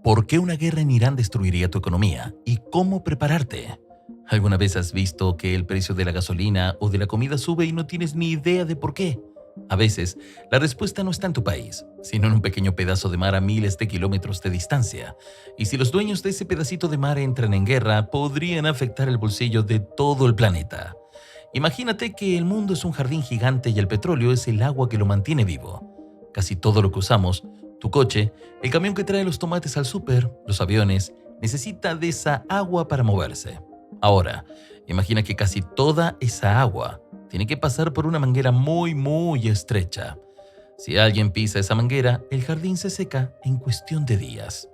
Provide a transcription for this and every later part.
¿Por qué una guerra en Irán destruiría tu economía? ¿Y cómo prepararte? ¿Alguna vez has visto que el precio de la gasolina o de la comida sube y no tienes ni idea de por qué? A veces, la respuesta no está en tu país, sino en un pequeño pedazo de mar a miles de kilómetros de distancia. Y si los dueños de ese pedacito de mar entran en guerra, podrían afectar el bolsillo de todo el planeta. Imagínate que el mundo es un jardín gigante y el petróleo es el agua que lo mantiene vivo. Casi todo lo que usamos, tu coche, el camión que trae los tomates al súper, los aviones, necesita de esa agua para moverse. Ahora, imagina que casi toda esa agua tiene que pasar por una manguera muy estrecha. Si alguien pisa esa manguera, el jardín se seca en cuestión de días.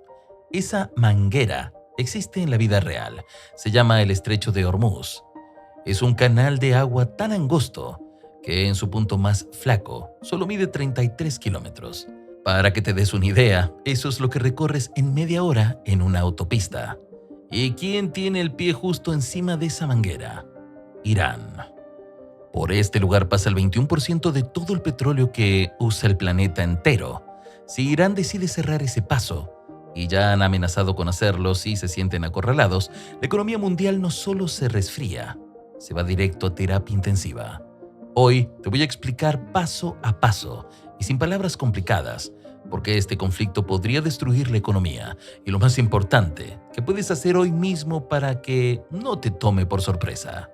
Esa manguera existe en la vida real. Se llama el Estrecho de Hormuz. Es un canal de agua tan angosto que en su punto más flaco solo mide 33 kilómetros. Para que te des una idea, eso es lo que recorres en media hora en una autopista. ¿Y quién tiene el pie justo encima de esa manguera? Irán. Por este lugar pasa el 21% de todo el petróleo que usa el planeta entero. Si Irán decide cerrar ese paso, y ya han amenazado con hacerlo si se sienten acorralados, la economía mundial no solo se resfría, se va directo a terapia intensiva. Hoy te voy a explicar paso a paso y sin palabras complicadas por qué este conflicto podría destruir la economía y lo más importante, qué puedes hacer hoy mismo para que no te tome por sorpresa.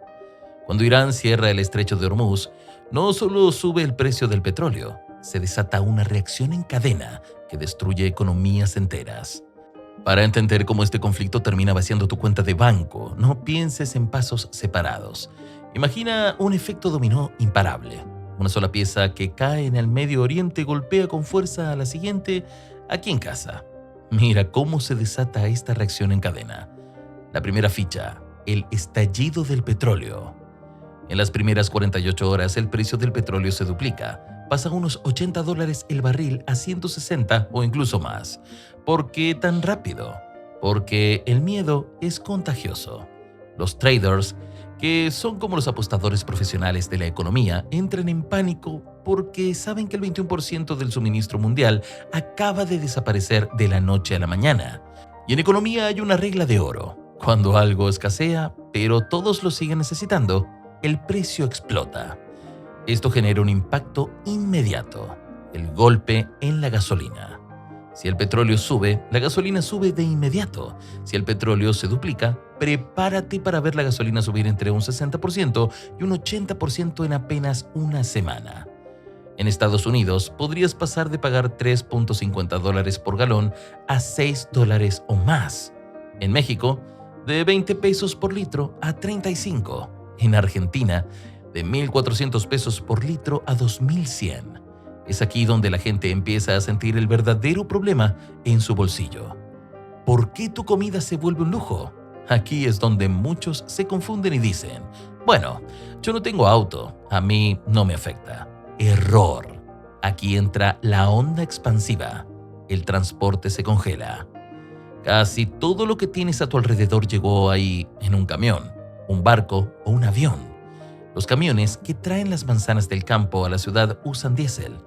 Cuando Irán cierra el estrecho de Hormuz, no solo sube el precio del petróleo, se desata una reacción en cadena que destruye economías enteras. Para entender cómo este conflicto termina vaciando tu cuenta de banco, no pienses en pasos separados. Imagina un efecto dominó imparable. Una sola pieza que cae en el Medio Oriente golpea con fuerza a la siguiente aquí en casa. Mira cómo se desata esta reacción en cadena. La primera ficha, el estallido del petróleo. En las primeras 48 horas el precio del petróleo se duplica. Pasa unos $80 el barril a 160 o incluso más. ¿Por qué tan rápido? Porque el miedo es contagioso. Los traders, que son como los apostadores profesionales de la economía, entran en pánico porque saben que el 21% del suministro mundial acaba de desaparecer de la noche a la mañana. Y en economía hay una regla de oro. Cuando algo escasea, pero todos lo siguen necesitando, el precio explota. Esto genera un impacto inmediato, el golpe en la gasolina. Si el petróleo sube, la gasolina sube de inmediato. Si el petróleo se duplica, prepárate para ver la gasolina subir entre un 60% y un 80% en apenas una semana. En Estados Unidos, podrías pasar de pagar $3.50 por galón a $6 o más. En México, de 20 pesos por litro a 35. En Argentina, de 1.400 pesos por litro a 2.100. Es aquí donde la gente empieza a sentir el verdadero problema en su bolsillo. ¿Por qué tu comida se vuelve un lujo? Aquí es donde muchos se confunden y dicen, bueno, yo no tengo auto, a mí no me afecta. Error. Aquí entra la onda expansiva. El transporte se congela. Casi todo lo que tienes a tu alrededor llegó ahí en un camión, un barco o un avión. Los camiones que traen las manzanas del campo a la ciudad usan diésel.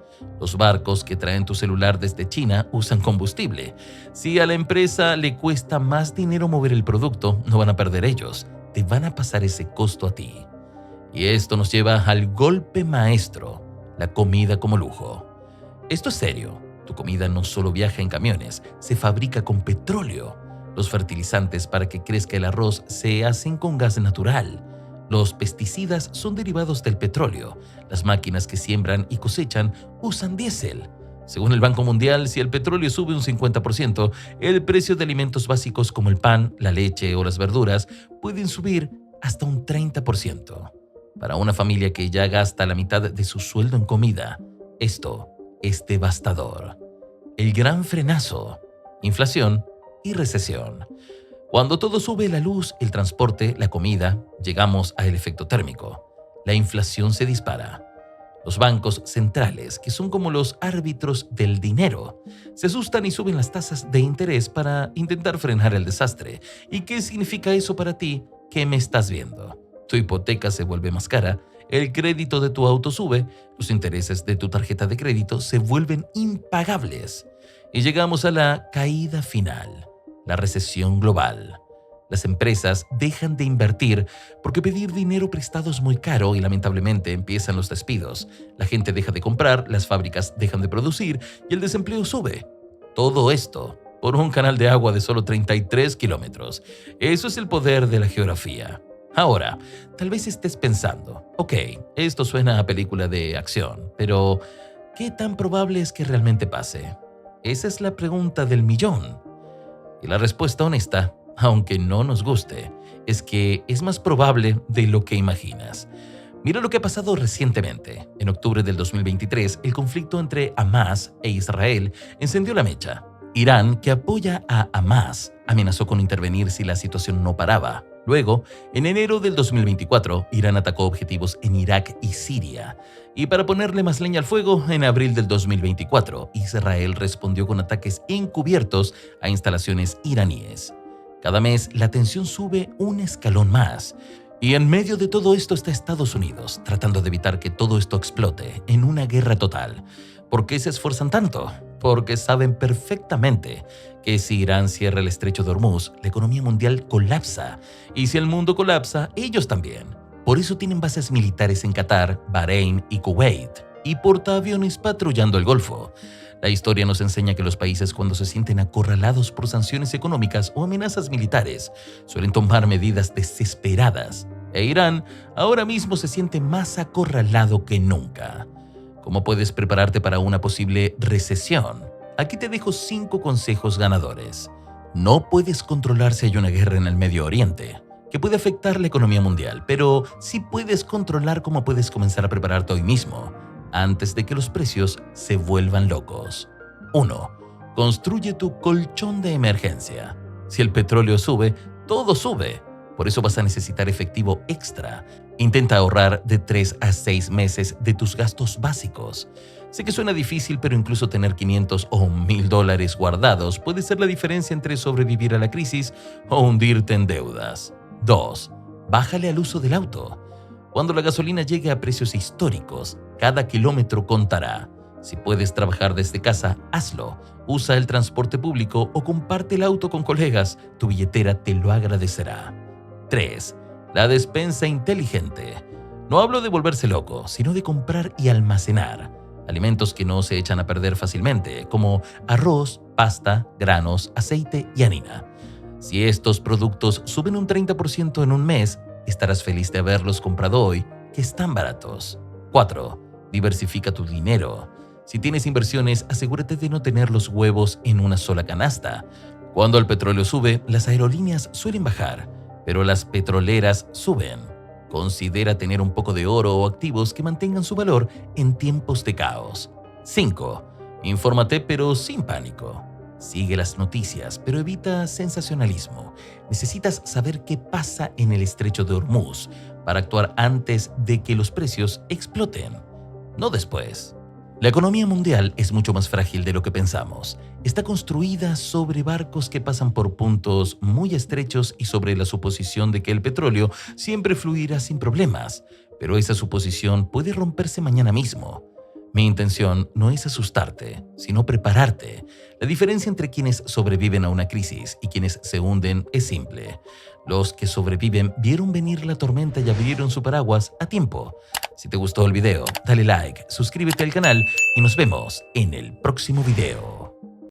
Los barcos que traen tu celular desde China usan combustible. Si a la empresa le cuesta más dinero mover el producto, no van a perder ellos. Te van a pasar ese costo a ti. Y esto nos lleva al golpe maestro, la comida como lujo. Esto es serio. Tu comida no solo viaja en camiones, se fabrica con petróleo. Los fertilizantes para que crezca el arroz se hacen con gas natural. Los pesticidas son derivados del petróleo. Las máquinas que siembran y cosechan usan diésel. Según el Banco Mundial, si el petróleo sube un 50%, el precio de alimentos básicos como el pan, la leche o las verduras pueden subir hasta un 30%. Para una familia que ya gasta la mitad de su sueldo en comida, esto es devastador. El gran frenazo, inflación y recesión. Cuando todo sube, la luz, el transporte, la comida, llegamos al efecto térmico. La inflación se dispara. Los bancos centrales, que son como los árbitros del dinero, se asustan y suben las tasas de interés para intentar frenar el desastre. ¿Y qué significa eso para ti? ¿Qué me estás viendo? Tu hipoteca se vuelve más cara, el crédito de tu auto sube, los intereses de tu tarjeta de crédito se vuelven impagables. Y llegamos a la caída final, la recesión global. Las empresas dejan de invertir porque pedir dinero prestado es muy caro y lamentablemente empiezan los despidos. La gente deja de comprar, las fábricas dejan de producir y el desempleo sube. Todo esto por un canal de agua de solo 33 kilómetros. Eso es el poder de la geografía. Ahora, tal vez estés pensando, ok, esto suena a película de acción, pero ¿qué tan probable es que realmente pase? Esa es la pregunta del millón. Y la respuesta honesta, aunque no nos guste, es que es más probable de lo que imaginas. Mira lo que ha pasado recientemente. En octubre del 2023, el conflicto entre Hamás e Israel encendió la mecha. Irán, que apoya a Hamás, amenazó con intervenir si la situación no paraba. Luego, en enero del 2024, Irán atacó objetivos en Irak y Siria. Y para ponerle más leña al fuego, en abril del 2024, Israel respondió con ataques encubiertos a instalaciones iraníes. Cada mes, la tensión sube un escalón más. Y en medio de todo esto está Estados Unidos, tratando de evitar que todo esto explote en una guerra total. ¿Por qué se esfuerzan tanto? Porque saben perfectamente que si Irán cierra el estrecho de Hormuz, la economía mundial colapsa. Y si el mundo colapsa, ellos también. Por eso tienen bases militares en Qatar, Bahrein y Kuwait, y portaaviones patrullando el Golfo. La historia nos enseña que los países, cuando se sienten acorralados por sanciones económicas o amenazas militares, suelen tomar medidas desesperadas. E Irán ahora mismo se siente más acorralado que nunca. ¿Cómo puedes prepararte para una posible recesión? Aquí te dejo 5 consejos ganadores. No puedes controlar si hay una guerra en el Medio Oriente, que puede afectar la economía mundial, pero sí puedes controlar cómo puedes comenzar a prepararte hoy mismo, antes de que los precios se vuelvan locos. 1. Construye tu colchón de emergencia. Si el petróleo sube, todo sube. Por eso vas a necesitar efectivo extra. Intenta ahorrar de 3 a 6 meses de tus gastos básicos. Sé que suena difícil, pero incluso tener 500 o 1000 dólares guardados puede ser la diferencia entre sobrevivir a la crisis o hundirte en deudas. 2. Bájale al uso del auto. Cuando la gasolina llegue a precios históricos, cada kilómetro contará. Si puedes trabajar desde casa, hazlo. Usa el transporte público o comparte el auto con colegas. Tu billetera te lo agradecerá. 3. La despensa inteligente. No hablo de volverse loco, sino de comprar y almacenar alimentos que no se echan a perder fácilmente, como arroz, pasta, granos, aceite y harina. Si estos productos suben un 30% en un mes, estarás feliz de haberlos comprado hoy, que están baratos. 4. Diversifica tu dinero. Si tienes inversiones, asegúrate de no tener los huevos en una sola canasta. Cuando el petróleo sube, las aerolíneas suelen bajar, pero las petroleras suben. Considera tener un poco de oro o activos que mantengan su valor en tiempos de caos. 5. Infórmate pero sin pánico. Sigue las noticias, pero evita sensacionalismo. Necesitas saber qué pasa en el estrecho de Hormuz para actuar antes de que los precios exploten, no después. La economía mundial es mucho más frágil de lo que pensamos. Está construida sobre barcos que pasan por puntos muy estrechos y sobre la suposición de que el petróleo siempre fluirá sin problemas, pero esa suposición puede romperse mañana mismo. Mi intención no es asustarte, sino prepararte. La diferencia entre quienes sobreviven a una crisis y quienes se hunden es simple. Los que sobreviven vieron venir la tormenta y abrieron su paraguas a tiempo. Si te gustó el video, dale like, suscríbete al canal y nos vemos en el próximo video.